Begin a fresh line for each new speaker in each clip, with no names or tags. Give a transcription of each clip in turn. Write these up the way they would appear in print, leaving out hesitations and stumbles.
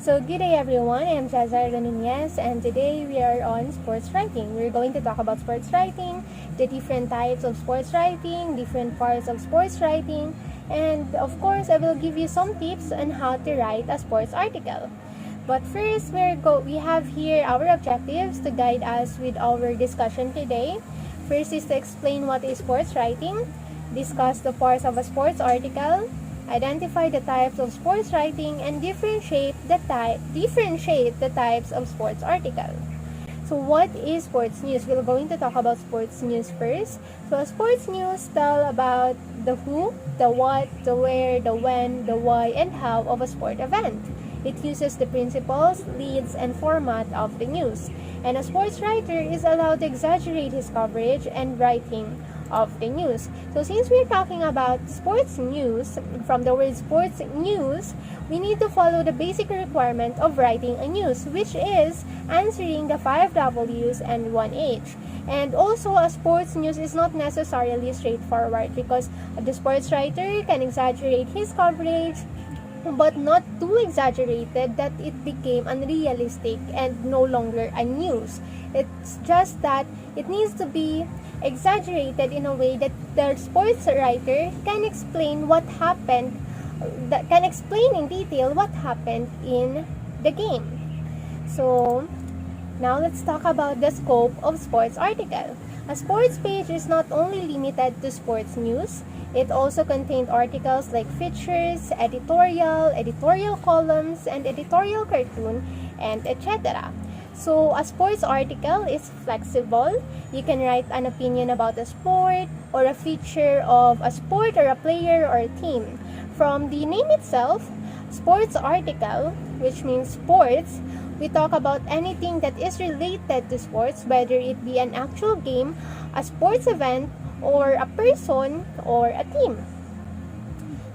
So good day everyone, I'm JEZZA NUñEZ, and today we are on sports writing. We're going to talk about sports writing, the different types of sports writing, different parts of sports writing, and of course I will give you some tips on how to write a sports article. But first, we have here our objectives to guide us with our discussion today. First is to explain what is sports writing, discuss the parts of a sports article, identify the types of sports writing, and differentiate the types of sports article. So what is sports news? We're going to talk about sports news first. So sports news tell about the who, the what, the where, the when, the why, and how of a sport event. It uses the principles, leads, and format of the news. And a sports writer is allowed to exaggerate his coverage and writing of the news. So since we're talking about sports news, from the word sports news, we need to follow the basic requirement of writing a news, which is answering the 5 W's and 1 H. And also, a sports news is not necessarily straightforward because the sports writer can exaggerate his coverage, but not too exaggerated that it became unrealistic and no longer a news. It's just that it needs to be exaggerated in a way that the sports writer can explain what happened, that can explain in detail what happened in the game. So now let's talk about the scope of sports article. A sports page is not only limited to sports news, it also contained articles like features, editorial columns, and editorial cartoon, and etc. So a sports article is flexible. You can write an opinion about a sport or a feature of a sport or a player or a team. From the name itself, sports article, which means sports, we talk about anything that is related to sports, whether it be an actual game, a sports event, or a person or a team.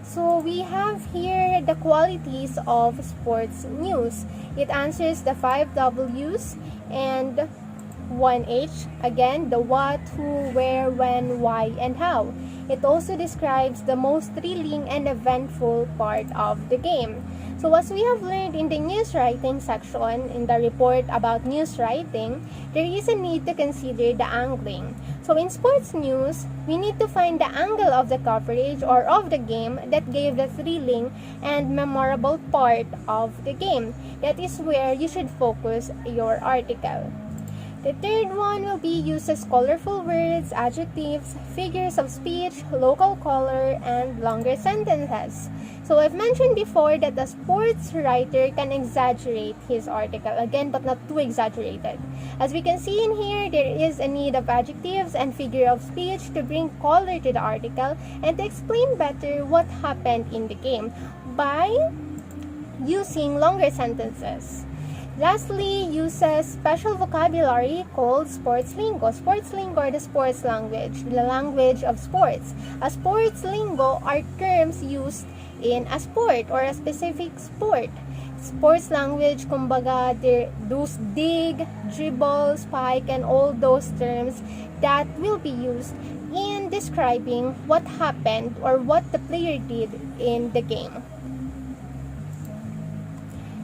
So we have here the qualities of sports news. It answers the 5 W's and 1 H. Again, the what, who, where, when, why, and how. It also describes the most thrilling and eventful part of the game. So as we have learned in the news writing section, in the report about news writing, there is a need to consider the angling. So in sports news, we need to find the angle of the coverage or of the game that gave the thrilling and memorable part of the game. That is where you should focus your article. The third one will be uses colorful words, adjectives, figures of speech, local color, and longer sentences. So I've mentioned before that the sports writer can exaggerate his article, again, but not too exaggerated. As we can see in here, there is a need of adjectives and figure of speech to bring color to the article and to explain better what happened in the game by using longer sentences. Lastly, uses special vocabulary called sports lingo. Sports lingo are the sports language, the language of sports. A sports lingo are terms used in a sport or a specific sport. Sports language, kumbaga, those dig, dribble, spike, and all those terms that will be used in describing what happened or what the player did in the game.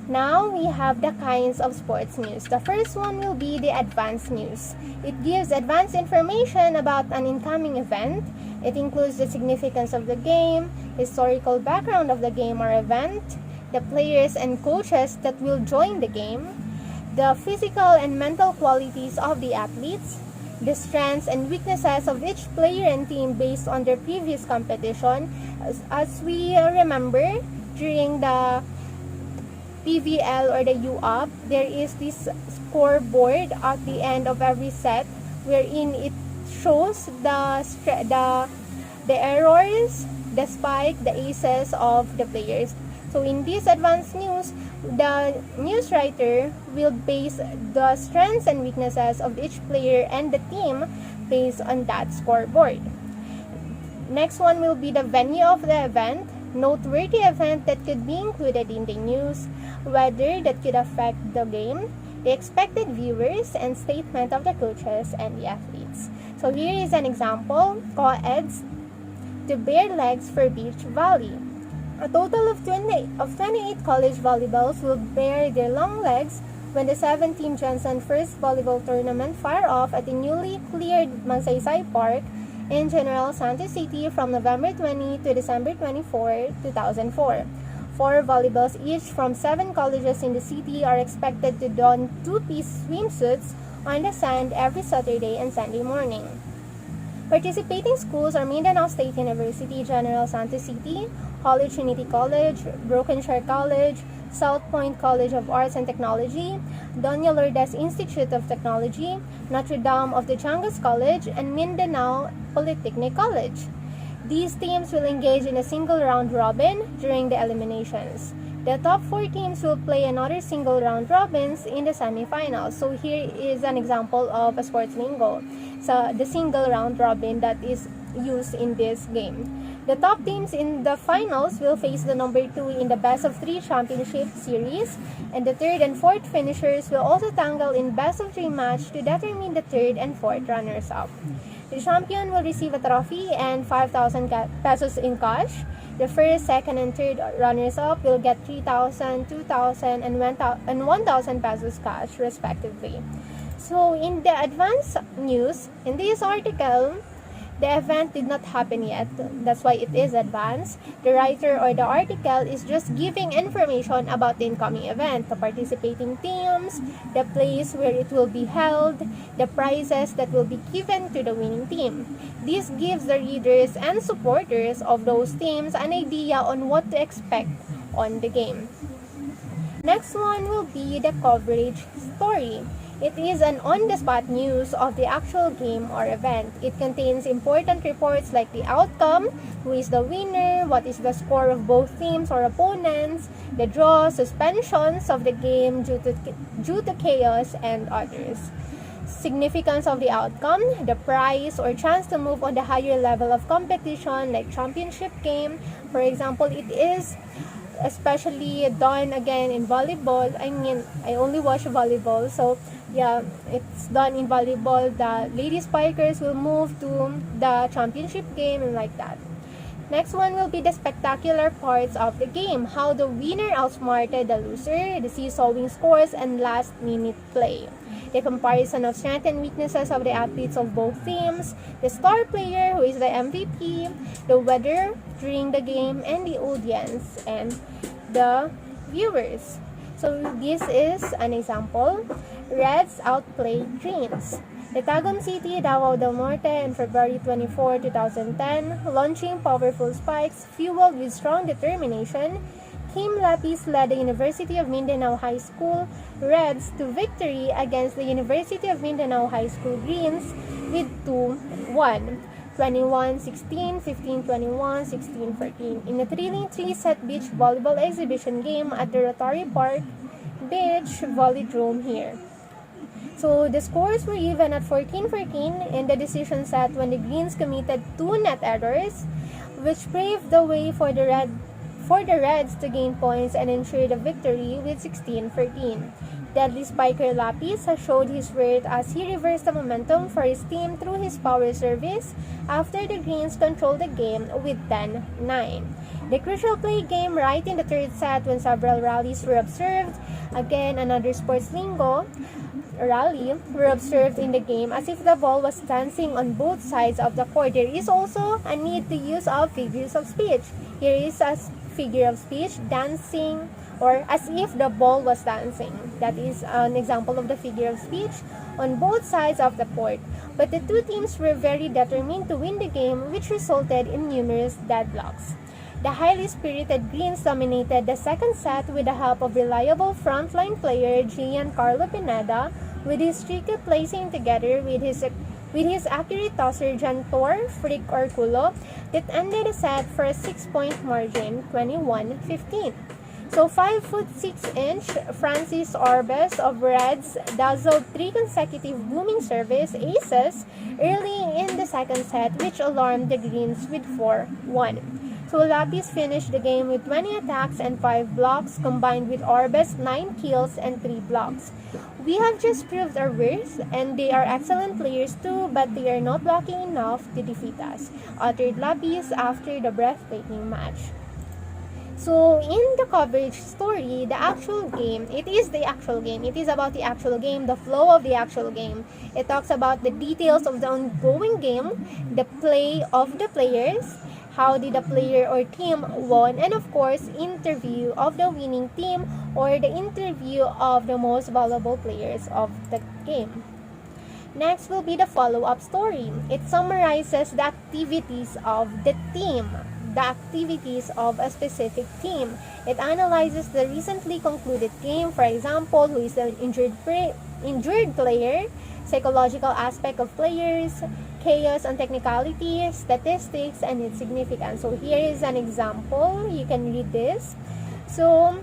Now we have the kinds of sports news. The first one will be the advanced news. It gives advanced information about an incoming event. It includes the significance of the game, historical background of the game or event, the players and coaches that will join the game, the physical and mental qualities of the athletes, the strengths and weaknesses of each player and team based on their previous competition. As we remember, during the PVL or the UAP, there is this scoreboard at the end of every set wherein it shows the errors, the spike, the aces of the players. So in this advanced news, the news writer will base the strengths and weaknesses of each player and the team based on that scoreboard. Next one will be the venue of the event, noteworthy event that could be included in the news, weather that could affect the game, the expected viewers, and statement of the coaches and the athletes. So here is an example: co-eds to bare legs for beach volley. A total of 28 college volleyballs will bare their long legs when the 7-team Jensen first volleyball tournament fire off at the newly cleared Magsaysay Park in General Santos City from November 20 to December 24, 2004. 4 volleyballs each from 7 colleges in the city are expected to don two-piece swimsuits on the sand every Saturday and Sunday morning. Participating schools are Mindanao State University, General Santos City, Holy Trinity College, Broken Shore College, South Point College of Arts and Technology, Doña Lourdes Institute of Technology, Notre Dame of the Changas College, and Mindanao Polytechnic College. These teams will engage in a single round robin during the eliminations. The top 4 teams will play another single round robins in the semifinals. So here is an example of a sports lingo. So the single round robin that is used in this game. The top teams in the finals will face the number 2 in the best of 3 championship series, and the 3rd and 4th finishers will also tangle in best of 3 match to determine the 3rd and 4th runners-up. The champion will receive a trophy and 5,000 pesos in cash. The 1st, 2nd, and 3rd runners-up will get 3,000, 2,000, and 1,000 pesos cash, respectively. So, in the advanced news, in this article, the event did not happen yet. That's why it is advanced. The writer or the article is just giving information about the incoming event, the participating teams, the place where it will be held, the prizes that will be given to the winning team. This gives the readers and supporters of those teams an idea on what to expect on the game. Next one will be the coverage story. It is an on-the-spot news of the actual game or event. It contains important reports like the outcome, who is the winner, what is the score of both teams or opponents, the draw, suspensions of the game due to chaos, and others. Significance of the outcome, the prize or chance to move on the higher level of competition like championship game. For example, it is especially done again in volleyball. I mean, I only watch volleyball, so yeah, it's done in volleyball. The lady spikers will move to the championship game and like that. Next one will be the spectacular parts of the game, how the winner outsmarted the loser, the seesawing scores, and last-minute play. The comparison of strengths and weaknesses of the athletes of both teams, the star player who is the MVP, the weather during the game, and the audience and the viewers. So this is an example. Reds outplay Greens. The Tagum City, Davao del Norte on February 24, 2010, launching powerful spikes fueled with strong determination. Team Lapis led the University of Mindanao High School Reds to victory against the University of Mindanao High School Greens with 2-1. 21-16, 15-21, 16-14 in a thrilling 3-set beach volleyball exhibition game at the Rotary Park Beach Volleydrome here. So the scores were even at 14-14 in the decision set when the Greens committed 2 net errors, which paved the way for the Reds to gain points and ensure the victory with 16-14. Deadly spiker Lapis has showed his worth as he reversed the momentum for his team through his power service after the Greens controlled the game with 10-9. The crucial play came right in the 3rd set when several rallies were observed. Again, another sports lingo rally were observed in the game as if the ball was dancing on both sides of the court. There is also a need to use of figures of speech. Here is a figure of speech, dancing, or as if the ball was dancing. That is an example of the figure of speech on both sides of the court. But the two teams were very determined to win the game, which resulted in numerous deadlocks. The highly spirited Greens dominated the 2nd set with the help of reliable frontline player Giancarlo Pineda, with his tricky placing together with his accurate tosser Jantor Frick Orculo that ended the set for a 6-point margin, 21-15. So 5'6" Francis Orbes of Reds dazzled 3 consecutive booming service aces early in the 2nd set, which alarmed the Greens with 4-1. So Lapis finished the game with 20 attacks and 5 blocks, combined with Orbes' 9 kills and 3 blocks. We have just proved our worth, and they are excellent players too, but they are not blocking enough to defeat us, uttered Lapis after the breathtaking match. So in the coverage story, the actual game, it is the actual game. It is about the actual game, the flow of the actual game. It talks about the details of the ongoing game, the play of the players, how did the player or team won, and of course, interview of the winning team or the interview of the most valuable players of the game. Next will be the follow-up story. It summarizes the activities of the team, the activities of a specific team. It analyzes the recently concluded game, for example, who is the injured player, psychological aspect of players, chaos and technicality, statistics, and its significance. So here is an example. You can read this. So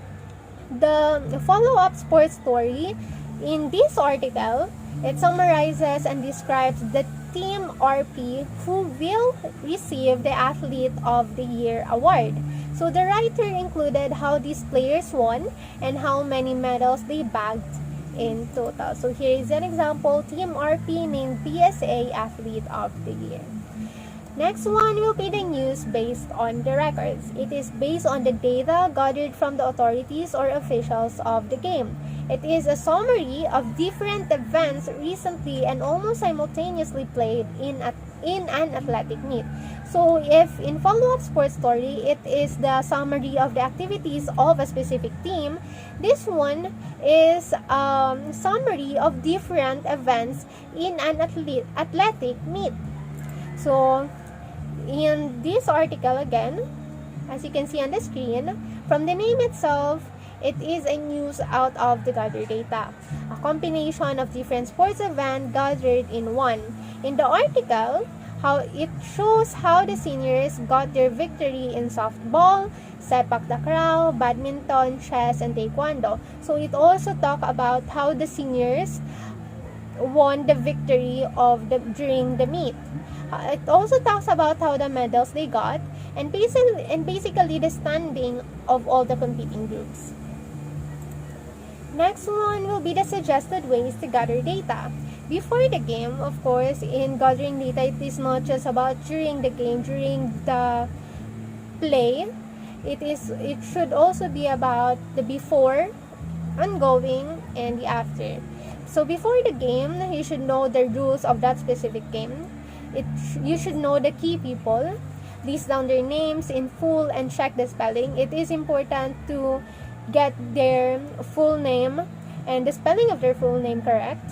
the follow-up sports story in this article, it summarizes and describes the Team RP who will receive the Athlete of the Year award. So the writer included how these players won and how many medals they bagged in total. So here is an example, Team RP named BSA Athlete of the Year. Next one will be the news based on the records. It is based on the data gathered from the authorities or officials of the game. It is a summary of different events recently and almost simultaneously played in an athletic meet. So if in follow-up sports story, it is the summary of the activities of a specific team, this one is summary of different events in an athletic meet. So in this article again, as you can see on the screen, from the name itself, it is a news out of the gathered data, a combination of different sports events gathered in one. In the article, how it shows how the seniors got their victory in softball, sepak takraw, badminton, chess, and taekwondo. So it also talks about how the seniors won the victory during the meet. It also talks about how the medals they got and basically the standing of all the competing groups. Next one will be the suggested ways to gather data. Before the game, of course, in gathering data, it is not just about during the game, during the play. It should also be about the before, ongoing, and the after. So before the game, you should know the rules of that specific game. You should know the key people, list down their names in full and check the spelling. It is important to get their full name and the spelling of their full name correct.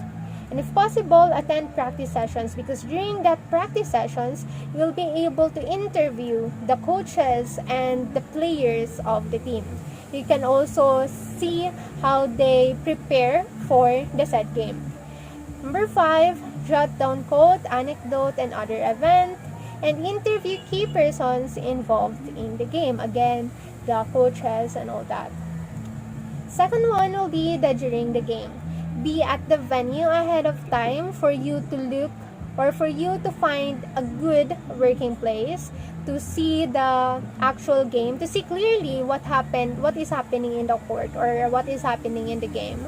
And if possible, attend practice sessions, because during that practice sessions, you'll be able to interview the coaches and the players of the team. You can also see how they prepare for the said game. Number 5, jot down quote, anecdote, and other event, and interview key persons involved in the game. Again, the coaches and all that. Second one will be the during the game. Be at the venue ahead of time for you to look or for you to find a good working place to see the actual game, to see clearly what is happening in the court or what is happening in the game.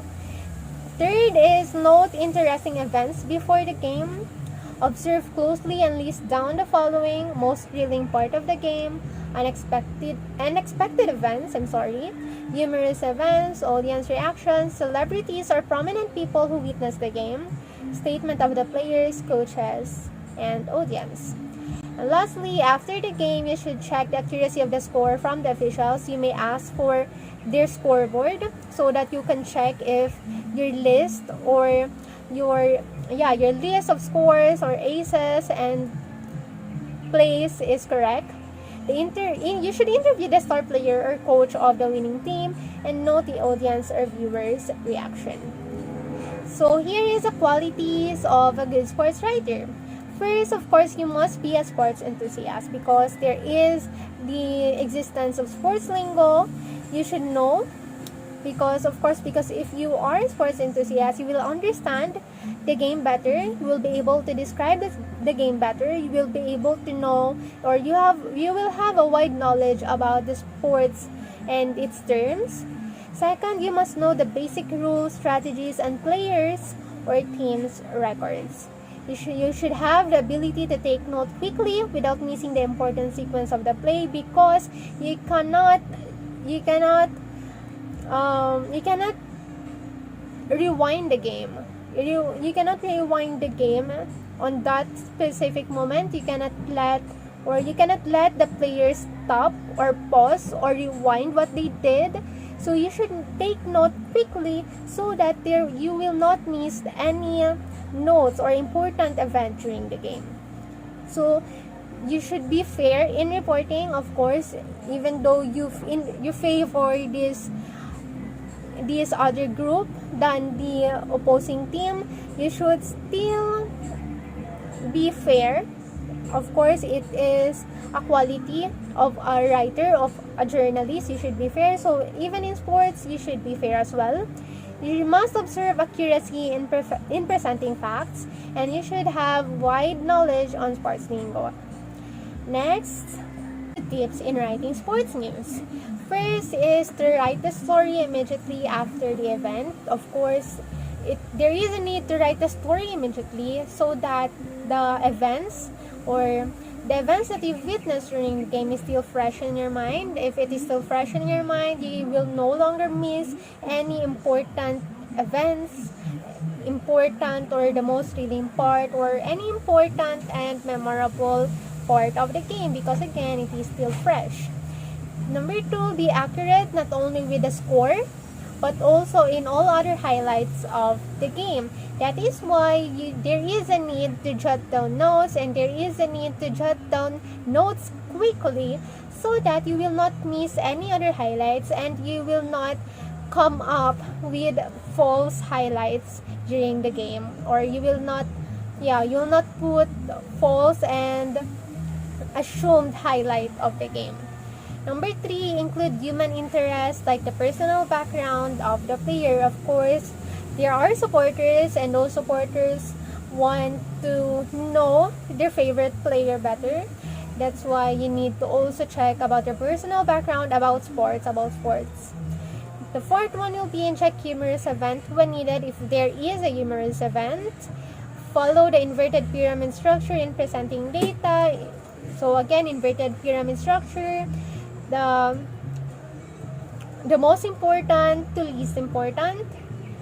Third is note interesting events before the game. Observe closely and list down the following: most thrilling part of the game, unexpected events, humorous events, audience reactions, celebrities or prominent people who witnessed the game, statement of the players, coaches, and audience. And lastly, after the game, you should check the accuracy of the score from the officials. You may ask for their scoreboard so that you can check if your list or your list of scores or aces and plays is correct. You should interview the star player or coach of the winning team and note the audience or viewers' reaction. So here is the qualities of a good sports writer. First, of course, you must be a sports enthusiast, because there is the existence of sports lingo. You should know because if you are a sports enthusiast, you will understand the game better. You will be able to describe the game better. You will be able to know, or you will have a wide knowledge about the sports and its terms. Second, you must know the basic rules, strategies, and players or teams' records. You should have the ability to take note quickly without missing the important sequence of the play, because you cannot you cannot rewind the game. You cannot rewind the game on that specific moment. You cannot let the players stop or pause or rewind what they did. So you should take note quickly so that you will not miss any notes or important event during the game. So you should be fair in reporting, of course, even though you favor this other group than the opposing team. You should still be fair. Of course, it is a quality of a writer, of a journalist. You should be fair. So even in sports, you should be fair as well. You must observe accuracy in presenting facts, and you should have wide knowledge on sports lingo. Next, tips in writing sports news. First is to write the story immediately after the event. Of course, there is a need to write the story immediately so that the events that you've witnessed during the game is still fresh in your mind. If it is still fresh in your mind, you will no longer miss any important events, important or the most thrilling part, or any important and memorable part of the game, because again, it is still fresh. Number 2, be accurate not only with the score but also in all other highlights of the game. That is why there is a need to jot down notes, and there is a need to jot down notes quickly so that you will not miss any other highlights and you will not come up with false highlights during the game, or you will not put false and assumed highlight of the game. Number 3, include human interest like the personal background of the player. Of course, there are supporters, and those supporters want to know their favorite player better. That's why you need to also check about their personal background about sports. The 4th one will be in check humorous event when needed if there is a humorous event. Follow the inverted pyramid structure in presenting data. So again, inverted pyramid structure, the most important to least important.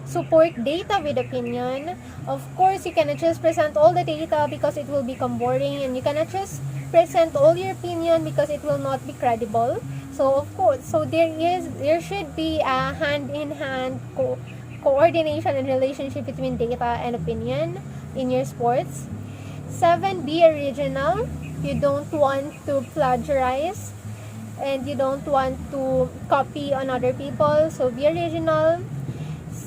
Support data with opinion. Of course, you cannot just present all the data because it will become boring, and you cannot just present all your opinion because it will not be credible. So of course, there should be a hand-in-hand coordination and relationship between data and opinion in your sports. 7, be original. You don't want to plagiarize, and you don't want to copy on other people, so be original.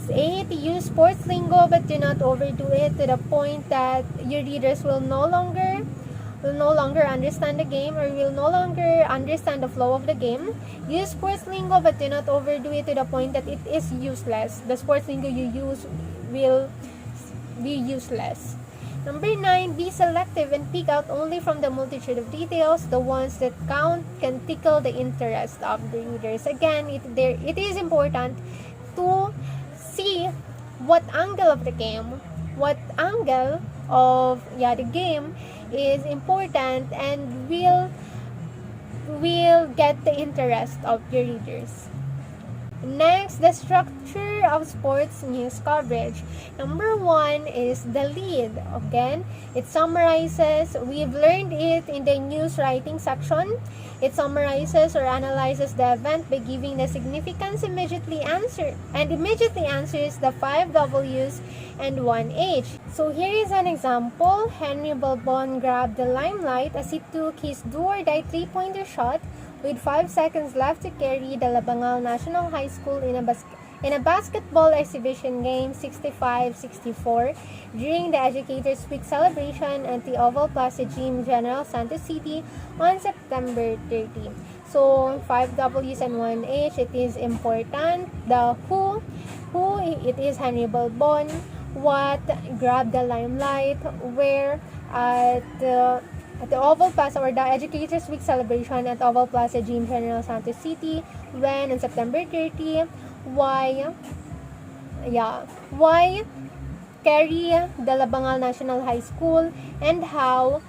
8, use sports lingo but do not overdo it to the point that your readers will no longer understand the game, or will no longer understand the flow of the game. Use sports lingo but do not overdo it to the point that it is useless. The sports lingo you use will be useless. Number 9, be selective and pick out only from the multitude of details the ones that can tickle the interest of the readers. Again, it is important to see what angle of the game, the game is important and will get the interest of your readers. Next, the structure of sports news coverage. Number 1 is the lead. Again, it summarizes. We've learned it in the news writing section. It summarizes or analyzes the event by giving the significance immediately answers the 5 W's and 1 H. So here is an example. Henry Balbon grabbed the limelight as he took his do-or-die 3-pointer shot with 5 seconds left to carry the Labangal National High School in a basketball exhibition game 65-64 during the Educators Week celebration at the Oval Plaza Gym, General Santos City on September 30. So 5 W's and 1 H, it is important. The who it is Henry Balbon. What grabbed the limelight, where at the Oval Plaza, or the Educators Week celebration at Oval Plaza Gym, General Santos City, when on September 30. Why carry the Labangal National High School, and how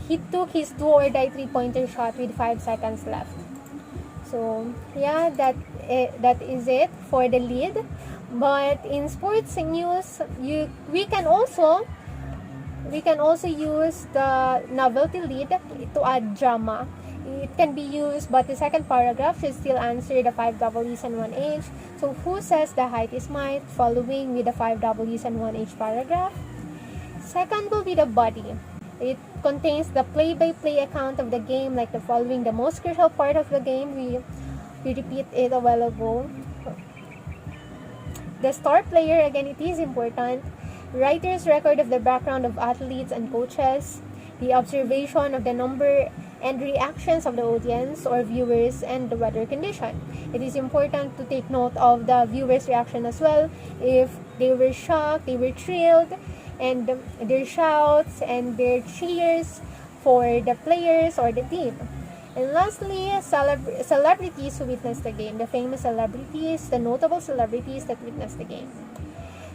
he took his do-or-die 3-pointer shot with 5 seconds left. So yeah, that is it for the lead. But in sports news, we can also use the novelty lead to add drama. It can be used, but the second paragraph should still answer the 5 W's and 1 H. So who says the height is might, following with the 5 W's and 1 H paragraph. Second will be the body. It contains the play-by-play account of the game, like the following, the most crucial part of the game. We repeat it a while ago. The star player, again, it is important. Writer's record of the background of athletes and coaches. The observation of the number and reactions of the audience or viewers and the weather condition. It is important to take note of the viewers' reaction as well. If they were shocked, they were thrilled, and their shouts and their cheers for the players or the team. And lastly, celebrities who witnessed the game. The famous celebrities, the notable celebrities that witnessed the game.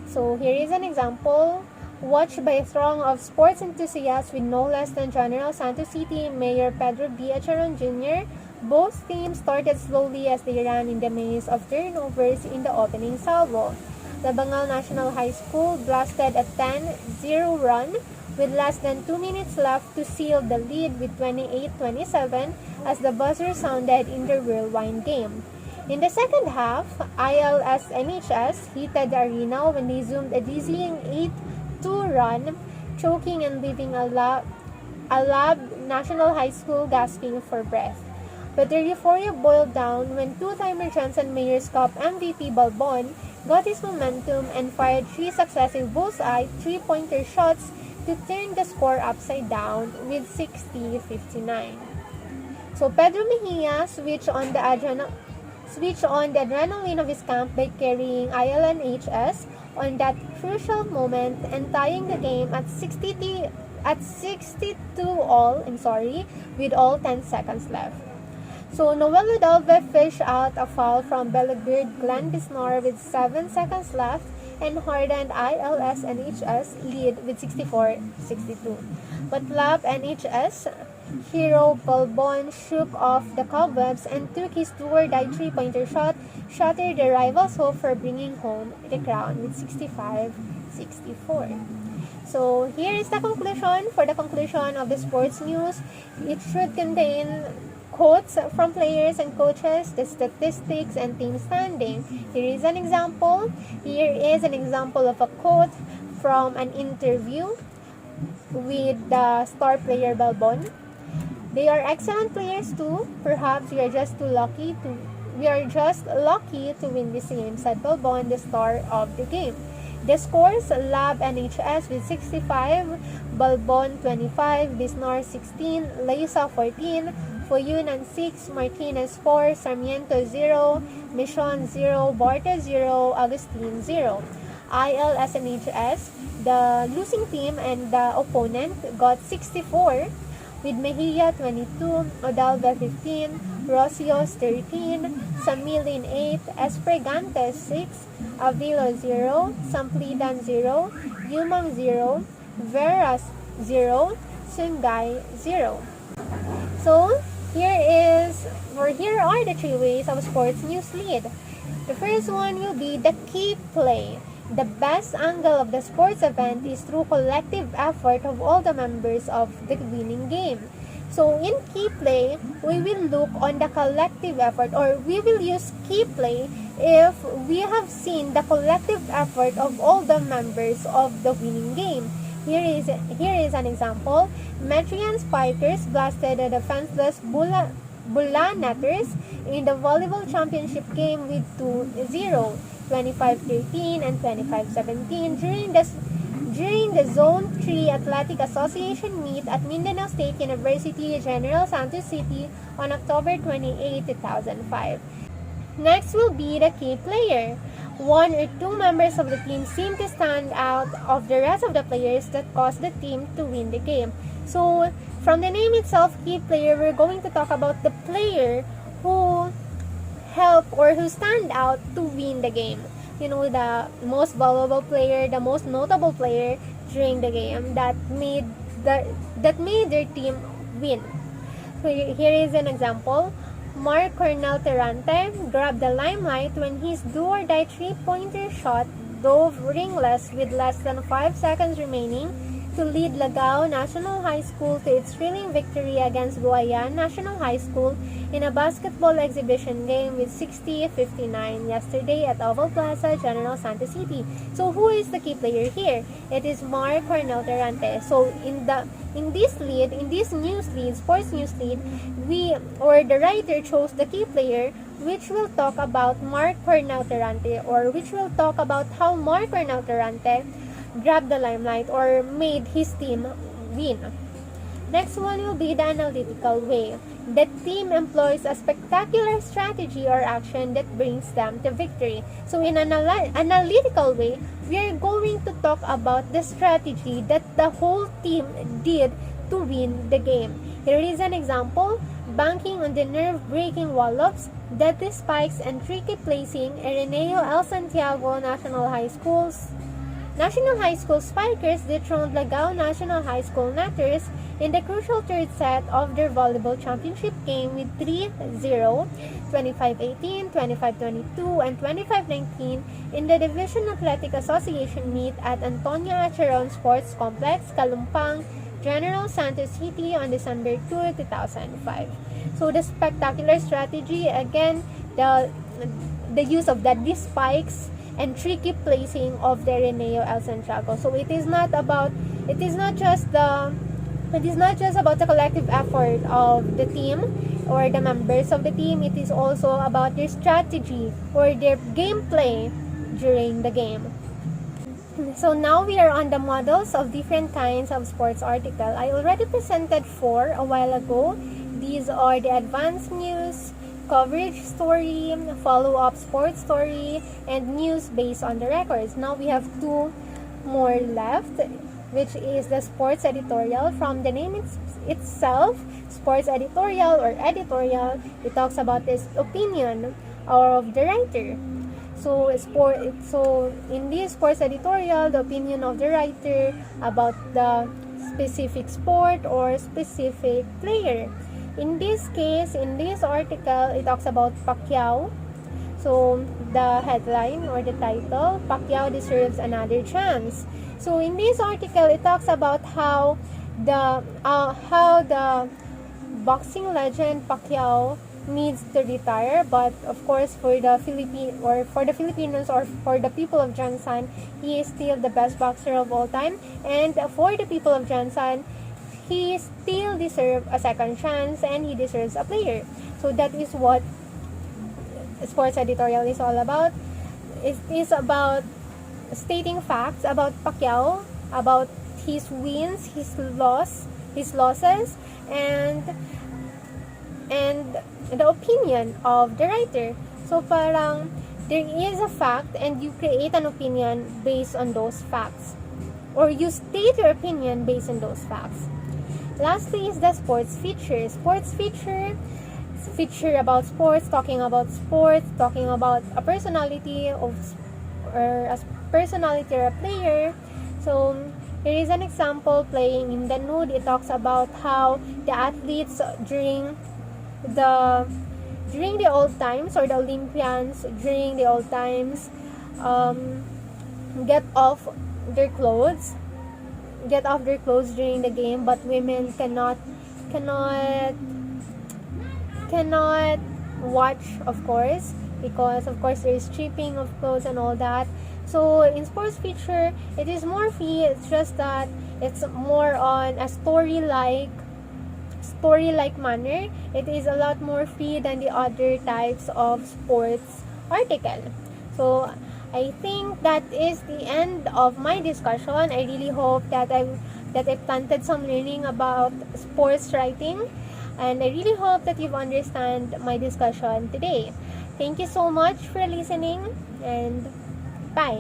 So here is an example. Watched by a throng of sports enthusiasts with no less than General Santos City Mayor Pedro B. Acharon Jr., both teams started slowly as they ran in the maze of turnovers in the opening salvo. The Bengal National High School blasted a 10-0 run with less than 2 minutes left to seal the lead with 28-27 as the buzzer sounded in the whirlwind game. In the second half, ILS NHS heated the arena when they zoomed a dizzying 8-2 run, choking and leaving a lab National High School gasping for breath. But the euphoria boiled down when two-timer Johnson Mayor's Cup MVP Balbon got his momentum and fired 3 successive bullseye 3-pointer shots to turn the score upside down with 60-59. So Pedro Mejia switched on the adrenaline of his camp by carrying ILNHS on that crucial moment and tying the game at 62 all, with all 10 seconds left. So Noel Udalve fished out a foul from Bellegarde Glenn Bisnor with 7 seconds left and hardened ILS NHS lead with 64-62. But Lab NHS hero Balbon shook off the cobwebs and took his do-or-die 3-pointer shot, shattered the rivals' hope for bringing home the crown with 65-64. So here is the conclusion. For the conclusion of the sports news, it should contain quotes from players and coaches, the statistics, and team standing. Here is an example. Here is an example of a quote from an interview with the star player Balbon. They are excellent players too. Perhaps we are just lucky to win this game, said Balbon, the star of the game. The scores: Lab NHS with 65, Balbon 25, Bisnor 16, Leisa 14, Foyunan 6, Martinez 4, Sarmiento 0, Mission 0, Barta 0, Agustin 0. ILS NHS, the losing team and the opponent, got 64, with Mejia 22, Odalva 15, Rocios 13, Samilin 8, Espregantes 6, Avilo 0, Samplidan 0, Yumang 0, Veras 0, Sungay 0. So, here are the 3 ways of sports news lead. The first one will be the key play. The best angle of the sports event is through collective effort of all the members of the winning game. So in key play, we will look on the collective effort, or we will use key play if we have seen the collective effort of all the members of the winning game. Here is an example. Metrian Spikers blasted the defenseless Bulanetters in the volleyball championship game with 2-0, 25-13 and 25-17 during the Zone 3 Athletic Association meet at Mindanao State University, General Santos City on October 28, 2005. Next will be the key player. 1 or 2 members of the team seem to stand out of the rest of the players that caused the team to win the game. So, from the name itself, key player, we're going to talk about the player who help or who stand out to win the game. You know, the most valuable player, the most notable player during the game that made their team win. So here is an example. Mark Cornel Terrante grabbed the limelight when his do-or-die three-pointer shot dove ringless with less than 5 seconds remaining to lead Lagao National High School to its thrilling victory against Guayan National High School in a basketball exhibition game with 60-59 yesterday at Oval Plaza, General Santos City. So who is the key player here? It is Mark Cornel Terrante. So in this news lead, sports news lead, the writer chose the key player, which will talk about Mark Cornel Terrante, or which will talk about how Mark Cornel Terrante grabbed the limelight or made his team win. Next one will be the analytical way. The team employs a spectacular strategy or action that brings them to victory. So in an analytical way, we are going to talk about the strategy that the whole team did to win the game. Here is an example: banking on the nerve-breaking wall-ups, deadly spikes, and tricky placing. Ireneo El Santiago National High School Spikers dethroned Lagao National High School Netters in the crucial third set of their volleyball championship game with 3-0, 25-18, 25-22, and 25-19 in the Division Athletic Association meet at Antonio Acheron Sports Complex, Kalumpang, General Santos City on December 2, 2005. So the spectacular strategy, again, the use of deadly spikes and tricky placing of the Ireneo El Santiago. So it is not just about the collective effort of the team or the members of the team. It is also about their strategy or their gameplay during the game. So now we are on the models of different kinds of sports article. I already presented 4 a while ago. These are the advanced news, coverage story, follow-up sports story, and news based on the records. Now we have 2 more left, which is the sports editorial. From the name itself, sports editorial or editorial, it talks about this opinion of the writer. So in this sports editorial, the opinion of the writer about the specific sport or specific player. In this case, in this article, it talks about Pacquiao. So the headline or the title, Pacquiao deserves another chance. So in this article, it talks about how the boxing legend Pacquiao needs to retire, but of course for the Filipinos or for the people of Jansan, he is still the best boxer of all time, and for the people of Jansan, he still deserves a second chance and he deserves a player. So that is what sports editorial is all about. It is about stating facts about Pacquiao, about his wins, his losses, and the opinion of the writer. So parang there is a fact and you create an opinion based on those facts, or you state your opinion based on those facts. Lastly is the sports feature. Sports feature about sports, talking about a personality or a player. So here is an example: playing in the nude. It talks about how the athletes during the old times, or the Olympians during the old times, get off their clothes during the game, but women cannot watch, of course, because of course there is stripping of clothes and all that. So in sports feature, it is more free. It's just that it's more on a story-like manner. It is a lot more free than the other types of sports article. So I think that is the end of my discussion. I really hope that I planted some learning about sports writing, and I really hope that you've understand my discussion today. Thank you so much for listening, and bye.